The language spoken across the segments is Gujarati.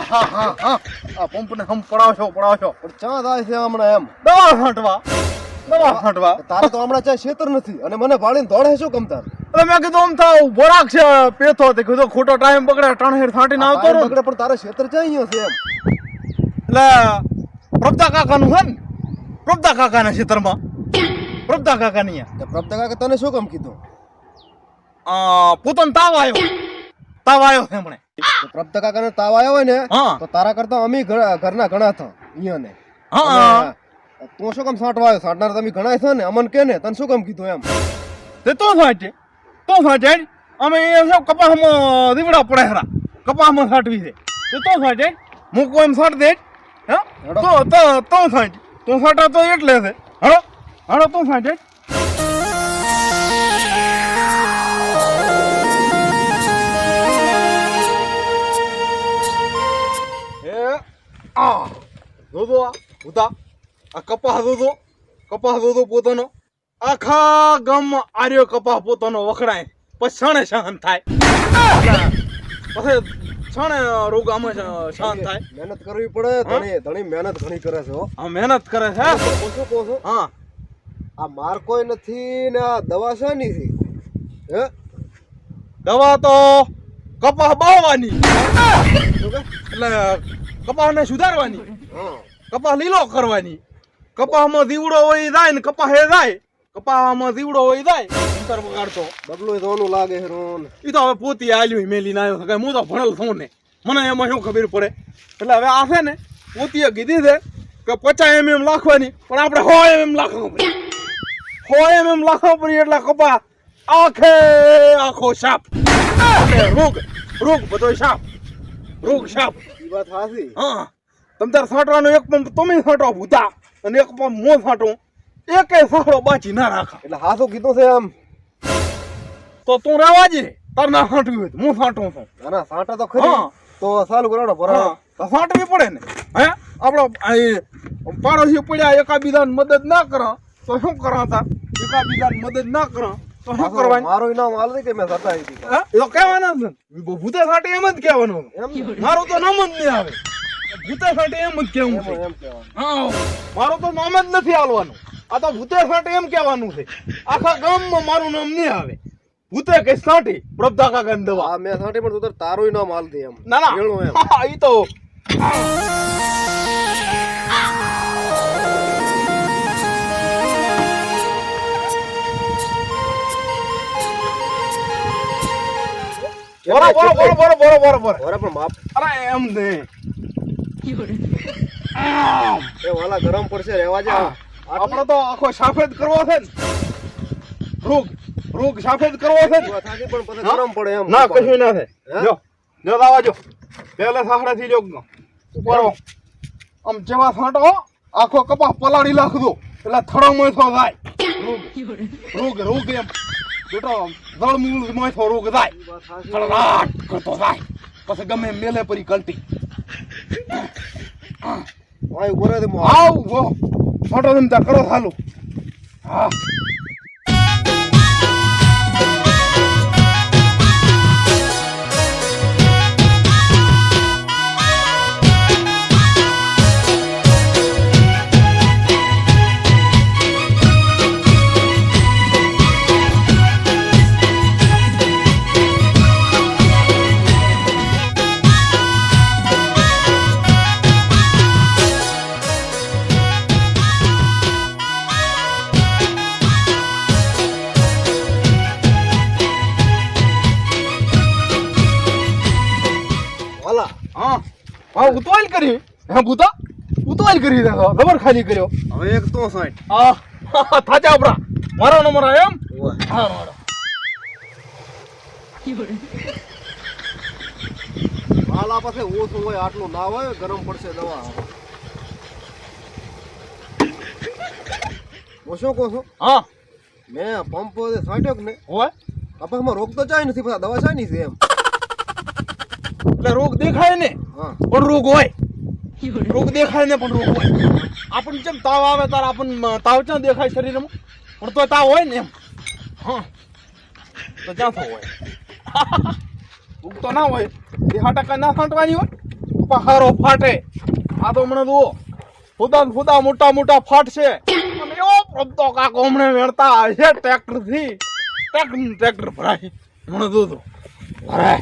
હા આ પંપને હમ પડાવશો પણ ચા થાય છે હમણાં એમ દવા છાંટવા તારે તો હમણાં ચાય ખેતર નથી અને મને ભાળીને દોડે શું કમ તાર એટલે મેં કીધું આમ થાવ બોરાક છે પેથો તે કીધું ખોટો ટાઈમ બગડે ટણહેર છાંટીને આવતો રહું બગડે પણ તારે ખેતર ચાય અહીંયા છે એમ એટલે પ્રભતા કાકાનું છે ને પ્રભતા કાકાના ખેતરમાં પ્રભતા કાકાની તે પ્રભતા કાકા તને શું કામ કીધું પોતાનો તાવ આવ્યો છે હમણે પ્રભતા કાકાને તાવ આવ્યો હોય ને હા. તો તારા કરતા અમે ઘરના ઘણા થા અહીંયાને હા તું શું કામ સાંટવા આવ્યો સાંટનાર તમે ઘણા છો ને અમન કે ને તને શું કામ કીધું એમ તે તો સાંટે અમે એ શું કપાસમાં દીવડા પડે હરા કપાસમાં સાંટવી છે તે તો સાંટે મૂકો એમ સાંટ દે હા તો સાંટ તો સાંટા તો એટલે છે હળો તો સાંટે કપાસ દોધો પોતાનો આખા ગામમાં આર્યો કપાસ પોતાનો વખડાય પછી છાણે શાંત થાય પછી છાણે રોગ આમાં શાંત થાય મહેનત કરવી પડે ધણી મહેનત ઘણી કરે છે હો હા મહેનત કરે છે શું કહો છો હા આ માર કોઈ નથી ને આ દવા શાની છે હે દવા તો કપાસ બાવવાની શું કે એટલે કપાસને સુધારવાની હા કપાસ લીલો કરવાની કપાસમાં દીવડો હોય જાય ને કપાસ એ જાય કપાસમાં દીવડો હોય જાય અંતર બગાડતો બગલો ધોનું લાગે છે રોન એ તો હવે પોતી આલ્યું મેલીને આવ્યો કે હું તો ભણેલ છું ને મને એમાં શું ખબર પડે એટલે હવે આ છે ને પોતીએ કીધી છે કે 50 લાખવાની પણ આપણે 100 લાખવા પડી 100 લાખવા પડી એટલે કપાસ આખો સાપ રોગ બધો સાપ ઈ વાત હાસી હા તમ તાર સાંટવાનો એક પંપ તમે સાંટો ભૂતા અને એક પંપ મો સાંટો એકે સાંટો બાચી ના રાખા એટલે હાસું કીધું છે એમ તો તું રહેવા જ તાર ના સાંટવી હોય તો હું સાંટું છું ના સાંટા તો ખરી હા. તો સાલું કરાડો ભરાડો તો સાંટવી પડે ને હે આપણો પાડોશી પડ્યા એકાબીજાને મદદ ના કરે તો શું કરાતા એકાબીજાને મદદ ના કરે તો શું કરવાનું મારું ઇનામ હાલ દે કે મેં સતાઈ દીધું એ તો કહેવાના જ ને ભૂતે સાંટે એમ જ કહેવાનું એમ મારું તો નામ જ નહીં આવે ભૂતે સાંટે એમ જ કહેવું છે એમ કહેવાનું હા મારું તો નામ જ નથી હાલવાનું આ તો ભૂતે સાંટે એમ કહેવાનું છે આખા ગામમાં મારું નામ નહીં આવે ભૂતે કે સાંટી પ્રભતા કાકાની દવા હા મેં સાંટી પણ તું તારું ઇનામ હાલ દે એમ ના વેણું એમ ના ઈ તો બરોબર ઓરે પણ માપ અરે એમ ને એ વાલા ગરમ પડશે રહેવા જે આપણે તો આખો સફેદ કરવો છે ને રૂગ સફેદ કરવો છે ને થાકી પણ પછી ગરમ પડે એમ ના કશું ના થાય હે? જો દાવા જો પેલે સાંકડા થી જો ઉપાડો આમ જેવા સાંટો આખો કપાસ પલાળી નાખજો એટલે થડો મોથો થાય રૂગ એમ બેટો જળ મૂળ મોથો રૂગ થાય ખળગાટ કરતો થાય પછી ગમે એમ મેલે પરી કલટી ઓય ઉરે દે મો આવ વો ફોટો તેમ તા કરો ચાલુ હા વાલા હા ઉતવાલ કરી હે ભૂતા ઉતવાલ કરી દેખો જબર ખાલી કર્યો હવે એક તો સાઈડ થાચા આપડા મારો નંબર એમ હા મારો વાલા પાસે ઓછું હોય આટલું ના હોય ગરમ પડશે દવા હું શું કહું છું હા મેં પંપ છાંટ્યો કે ને હોય કપાસમાં રોગ તો ચાય નથી પણ દવા શાની છે એમ એટલે રોગ દેખાય ને હા પણ રોગ હોય રોગ દેખાય ને પણ રોગ હોય આપણને જેમ તાવ આવે તાર આપણને તાવ ક્યાં દેખાય શરીરમાં પણ તો તાવ હોય ને એમ હા તો ક્યાં થવું હોય રોગ તો ના હોય એ 100% ના છાંટવાની હોય કપ્પા હારો ફાટે. આ તો મને જુઓ ફુદા મોટા મોટા ફાટ છે અને એવો પ્રબતો કાકો હમણે વેણતા આવે છે ટ્રેક્ટર થી. ટ્રેક્ટર ભરાય મને જોતો ભરાય.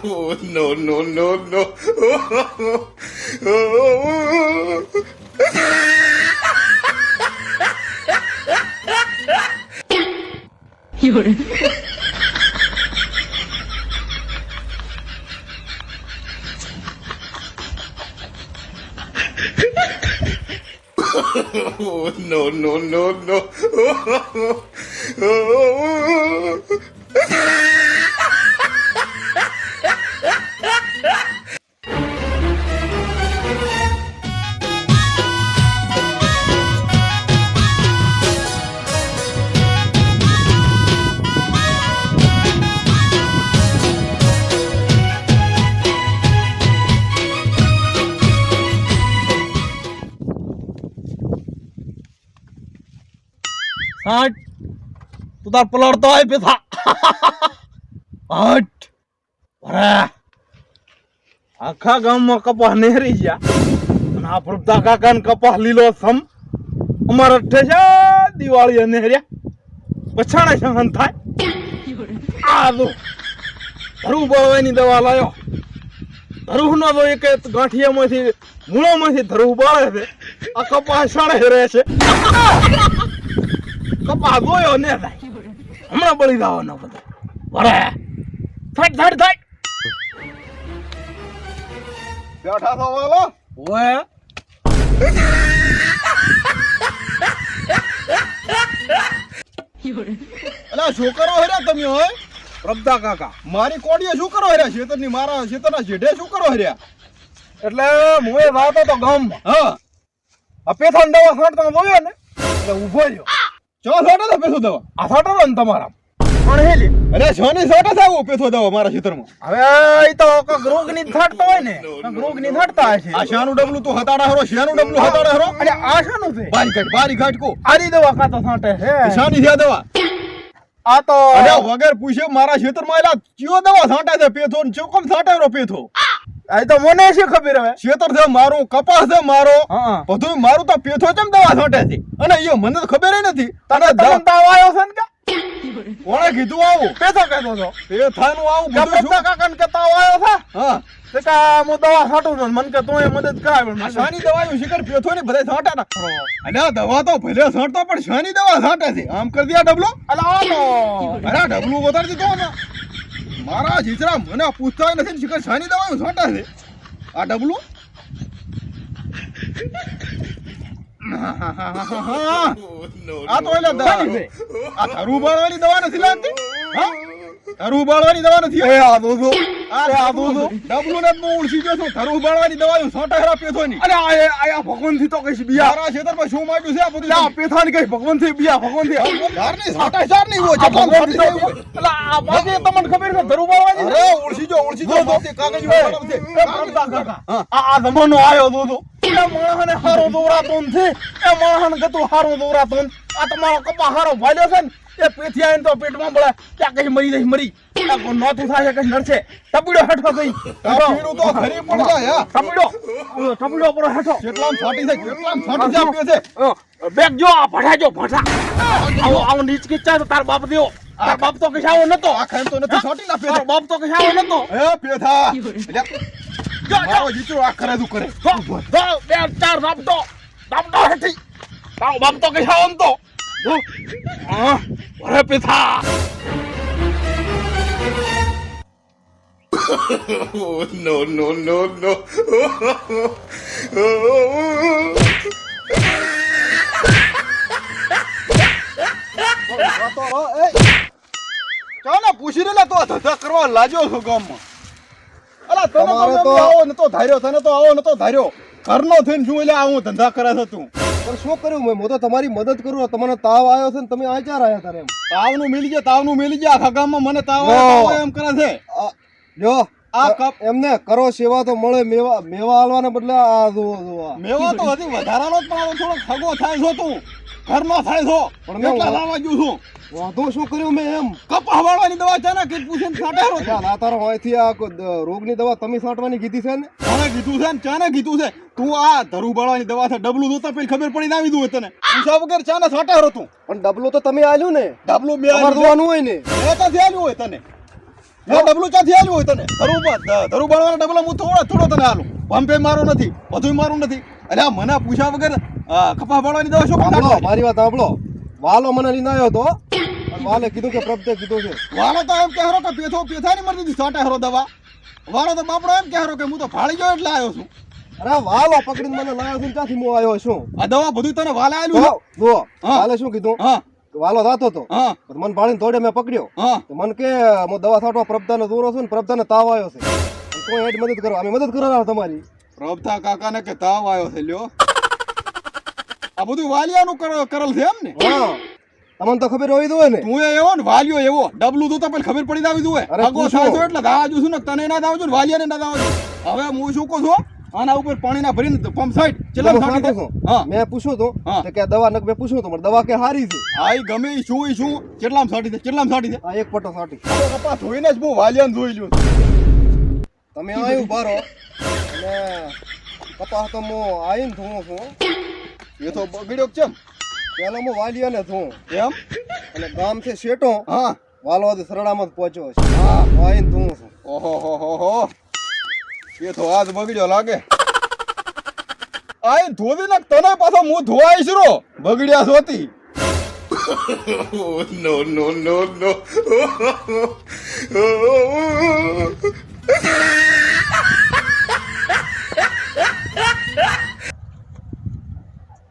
No, no, no, no. No, no, no, no. હટ તું તાર પલળતો હોય પેથા. હટ ભરા આખા ગામમાં કપાસ નેહરી ગયા અને આ પ્રભતા કાકા ને કપાસ લીલો સમ અમારા ઠે છે દિવાળી નેહર્યા પછાણે સહન થાય. આ તો ધરું બાળવાની દવા લાયો. ધરું નો તો એક ગાંઠિયામાંથી મૂળોમાંથી ધરું બાળે છે. આ કપાસ સાડે રહે છે. કપા ગોયો ને થાય હમણાં બળી જવાનો બધો ભરે થટ થાય. બેઠા છો વાલો ઓય અલા શું કરો હર્યા તમે હોય પ્રભતા કાકા મારી કોડીએ શું કરો હર્યા શેતરની મારા શેતરના જેઢે શું કરો હર્યા એટલે હું એ વાતો તો ગામમાં હા આ પેથાન દવા છાંટતા જોયો ને એટલે ઊભો રહ્યો. ચો સોટા તો પેસો દવા આ છાંટો ને તમારા પણ હેલી અરે છોની સોટા થાવો પેસો દવા મારા ખેતરમાં હવે એ તો કોઈક રોગની થડતો હોય ને કોઈક રોગની થડતા હશે. આ શાનું ડબલું તો હતાડા હરો શાનું ડબલું હતાડા હરો અરે આ શાનું છે બારી ઘાટ કો આરી દવા કાતો છાંટે છે. શાની છે દવા આ તો અરે વગર પૂછ્યો મારા ખેતરમાં એલા કયો દવા છાંટા છે પેથો ને ચોકમ છાંટાયો પેથો આ તો મને શું ખબર હવે. ખેતર છે મારું કપાસ છે મારો હા બધું મારું તો પેથો કેમ દવા છાંટે છે અને એ મને તો ખબર નથી તને તાવ આવ્યો છે ને કે કોણે કીધું આવું પેથો કહેતો હતો પેથાનું આવું કે બધું પ્રભતા કાકા ને કે તાવ આવ્યો છે હા તે કા હું દવા છાંટું છું મને કે તું મદદ કરાવ. આ શાની દવાયું શિખર પેથો ને બધા છાંટા ના અને આ દવા તો ભલે છાંટતો પણ શાની દવા છાંટે છે આમ કરી દે આ ડબલો અલા આ તો અરે આ ડબલું વધારી દીધો ને મારા જીજરા મને પૂછતા નથી શિખર શાની દવાયું છાંટે છે આ ડબલું આ તો એટલે દવા આ ધરું બાળવાની દવા નથી લાગતી હા ધરું બાળવાની દવા નથી એ આ દોજો આ દોજો ડબલું ને હું ઉલસી ગયો છું ધરું બાળવાની દવાયું છાંટા હેરા પેથો ની અરે આ ભગવાન થી તો કઈ બિયા મારા ખેતર પર શું માંડ્યું છે આ બધું આ પેથા ને કઈ ભગવાન થી બિયા ભગવાન થી ધારની છાંટા ચાર નહીં હોય ભગવાન થી અલા આ બાકી તમને ખબર છે ધરું બાળવાની અરે ઉલસી જો કાગળ છે આ જમાનો આયો દોજો એ માણસને હારો દોરાતો નથી. એ માણસને ગતું હારો દોરાતો નથી. આ તમારો કપા હારો ભાલ્યો છે ને એ પેથી આવીને તો પેટમાં બળે ત્યાં કઈ મરી નહીં મરી નોતું થાય કઈ નડશે. ટપડ્યો હેઠો થઈ પીડું તો ખરી પડ જાય ટપડ્યો પર હેઠો કેટલામ ફાટી છે કેટલામ ફાટી જાય પીએ છે બેગ જો આ ભઠા આવો નીચકી ચા તો તાર બાપ દેવો. તાર બાપ તો કશાવો નતો. આ ખામ તો નથી ફાટી ના તાર બાપ તો કશાવો નતો. એ પેથા જો મારો જીચો આ કરે તું કરે બે ચાર દાપટો હેઠી તારો બાપ તો કશાવો નતો. અરે પેથા No, no, no, no. ચાલો પૂછી લે તો ધંધા કરવા લાગ્યો છો ગામમાં અલા તને તમારે તો તો- આવો નતો ધાર્યો તને તો આવો નતો ધાર્યો ઘરનો થઈને શું એટલે આવું ધંધા કરે છે તું પણ શું કર્યું મેં હું તો તમારી મદદ કરું તમને તાવ આવ્યો છે ને તમે આ ચાર આવ્યા તારે એમ તાવનું મિલી ગયા આખા ગામમાં મને તાવ નો. આવ્યો, તાવ એમ કરે છે જો આ કપ એમને કરો સેવા તો મળે મેવા હાલવાને બદલે આ જુઓ જુઓ આ. મેવો તો હજી વધારાનો જ પણ થોડો ખગો થાય છો તું ઘરનો થાય છો પણ મેં કેટલા લાવવા ગયું છું વાંધો શું કર્યું મેં એમ કપા વાળવાની દવા છે ને કે પૂછીને સાટેરો અલ્યા, આ તારો અહીંથી આ રોગની દવા તમે છાંટવાની કીધી છે ને ચાને કીધું છે ને ચાને કીધું છે તું આ ધરું બાળવાની દવા છે ડબલું જોતા પેલી ખબર પડી ના આવી દઉં તને પૂછા વગર ચાને સાટેરો તું પણ ડબલું તો તમે આલ્યું ને ડબલું બે તમારે જોવાનું હોય ને એ ક્યાંથી આલ્યું હોય તને એ ડબલું ક્યાંથી આલ્યું હોય તને ધરું બાળવાના ડબલા હું થોડો તને આલું પંપે મારું નથી બધું મારું નથી એટલે મને પૂછા વગર કપા બાળવાની દવા શું સાંભળો કાઢવાની? મારી વાત સાંભળો વાલો મને લઈને આવ્યો હતો અને વાલે કીધું કે પ્રભતે કીધું છે વાળો તો એમ કહેરો કે પેથાની મરતી હતી સાટા હેરો દવા વાળો તો બાપડો એમ કહેરો કે હું તો ફાળી ગયો એટલે આવ્યો છું અરે વાલો પકડીને મને લાવ્યો છે ને ક્યાંથી હું આવ્યો છું આ દવા બધું તને વાલે આલ્યું જો જો હા. વાલે શું કીધું હા કે વાલો થતો હતો હા તો મને ભાળીને તોડે મેં પકડ્યો હા તો મને કે હું દવા છાંટવા પ્રભતાને દોરો છું ને પ્રભતાને તાવ આવ્યો છે અને કોઈ હેડ મદદ કરો અમે મદદ કરવાના તમારી પ્રભતા કાકાને કે તાવ આવ્યો છે લ્યો આ બધું વાલિયાનું કરેલ છે એમ ને હા તમને તો ખબર હોય તો હોય ને તું એવો ને વાલિયો એવો ડબલું તો પેલી ખબર પડી આવી દઉં અરે આગો પૂછો. થાય છો એટલે દાવા જોશું ને તને ના દાવ છું ને વાલિયાને ના દાવ છું હવે હું શું કહું છું આના ઉપર પાણીના ભરીને પંપ સાઈડ ચેલા તમે સાડી સાંભળો દે છો? હા મેં પૂછ્યું હતું હા. તો કે આ દવા નક મેં પૂછ્યું હતું પણ દવા કે હારી છે આઈ ગમે ઈ શું કેટલામ સાડી દે આ એક પટ્ટો સાટી કપા ધોઈને જ હું વાલિયાને જોઈ લ્યો તમે આવ્યું બારો અને કપાસ તો હું આવીને ધોઉં છું એ તો બગડ્યો કેમ પેલા હું વાલિયાને ધોઉં એમ અને ગામ છે શેટો હા વાલવાથી સરડામાં જ પહોંચ્યો છે હા હું આવીને ધોઉં છું ઓહો હો હો હો એ તો આજ બગડ્યો લાગે આઈ ધોવી નાખ તને પાછો હું ધોવાઈશ row બગડ્યા સોતી Oh, no, no, no, no.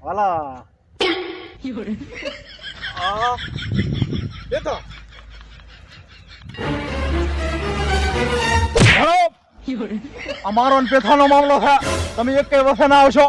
વાલા દેતો અમારો ને પેથાનો મામલો છે તમે એક કઈ વસે ના આવશો